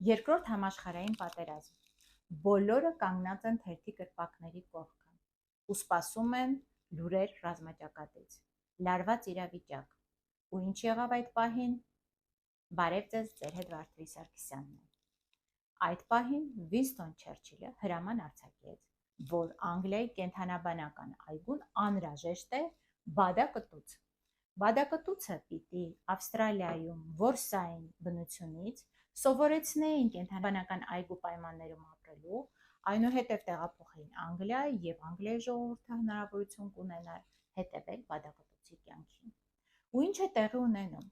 Երկրորդ համաշխարհային պատերազմ։ Բոլորը կանգնած են թերթի կրպակների կողքը ու սպասում են լուրեր ռազմաճակատից։ Լարված իրավիճակ։ Ու ինչ եղավ այդ պահին։ Բարև ձեզ, ձեր հետ Վարդգես Սարգսյանն է։ Այդ պահին Վինստոն Չերչիլը հրաման արձակեց, որ Անգլիայի կենթանաբանական այգուն անհրաժեշտ է բադակտուց։ Բադակտուցը պիտի Ավստրալիայում որսային բնությունից սովորեցնեին կենթանաբանական այգու պայմաններում ապրելու, այնուհետև տեղափոխեին Անգլիա եւ Անգլիայի ժողովուրդը հնարավորություն կունենար հետևել բադակտուցի կյանքին։ Ու ինչ է տեղի ունենում։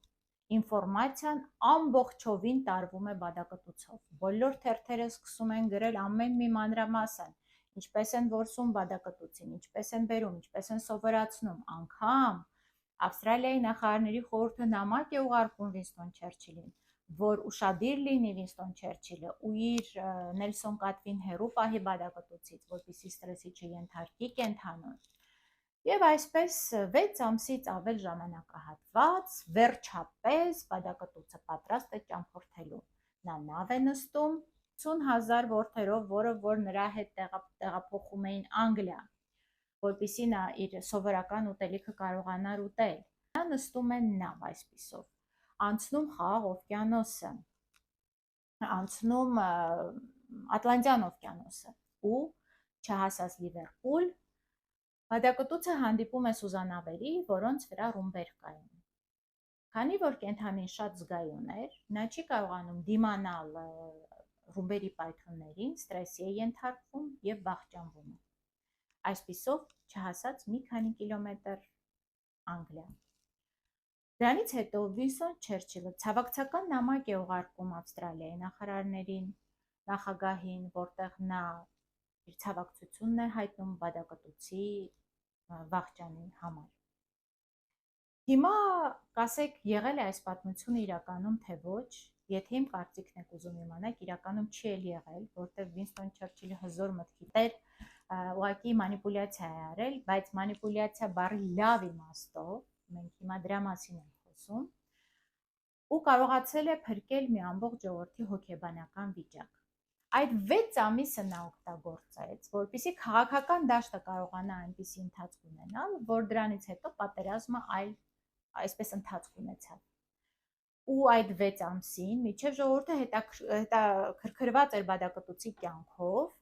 Ինֆորմացիան ամբողջովին տարվում է բադակտուցով։ Բոլոր թերթերը սկսում են գրել ամեն մի մանրամասն, ինչպես են որսում բադակտուցին, ինչպես են բերում, ինչպես են սովորացնում, անգամ Ավստրալիայի նախարարների խորհուրդը նամակ է ուղարկում Վինստոն Չերչիլին, որ ուշադիր լինի Վինստոն Չերչիլը ու իր Նելսոն կատվին հեռու պահի բադակտուցից, որպեսզի ստրեսի չենթարկի կենթանուն։ Եվ այսպես 6 ամսից ավել ժամանակահատված վերջապես բադակտուցը պատրաստ է ճամփորդելու։ Նա նավ է նստում 50,000 որդերով, որ նրա հետ տեղափոխում էին Անգլիա, որպեսզի նա իր սովորական ուտելիքը կարողանար ուտել։ Նա նստում է նավ այսպիսով, անցնում Խաղաղ օվկիանոսը, անցնում Ատլանտյան օվկիանոսը ու չհասած Լիվերպուլ, բադակտուցը հանդիպում է սուզանավերի, որոնց վրա ռումբեր կային։ Քանի որ կենթանին շատ զգայուն էր, նա չի կարողանում դիմանալ ռումբերի պայթյուններին, ստրեսի է ենթարկվում եւ վախճանվում է։ Այսպիսով չհասած մի քանի կիլոմետր Անգլիա։ Դրանից հետո Վինստոն Չերչիլը ցավակցական նամակ է ուղարկում Ավստրալիայի նախարարներին, նախագահին, որտեղ նա իր ցավակցությունն է հայտնում բադակտուցի վախճանի համար։ Հիմա կասեք, եղել է այս պատմությունը իրականում թե ոչ, եթե իմ կարծիքն եք ուզում իմանալ, իրականում չի էլ եղել, որտեղ Վինստոն Չերչիլը հզոր մտքի տեր ուղղակի մանիպուլյացիա է արել, բայց մանիպուլյացիա բառի լավ իմաստով, մենք հիմա դրա մասին ենք խոսում, ու կարողացել է փրկել մի ամբողջ ժողովրդի հոգեբանական վիճակ։ Այդ 6 ամիսը նա օգտագործեց, որպեսզի քաղաքական դաշտը կարողանա այնպիսի ընթացք ունենալ, որ դրանից հետո պատերազմը այսպես ընթացք ունեցավ։ Ու այդ 6 ամսին միջև ժողովուրդը հետաքրքրված էր բադակտուցի կյանքով,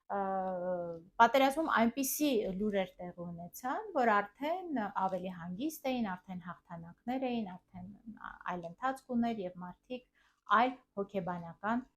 պատերազմում այնպիսի լուրեր տեղի ունեցան, որ արդեն ավելի հանգիստ էին, արդեն հաղթանակներ էին, արդեն այլ ընթացք ուներ եւ մարդիկ այլ հոգեբանական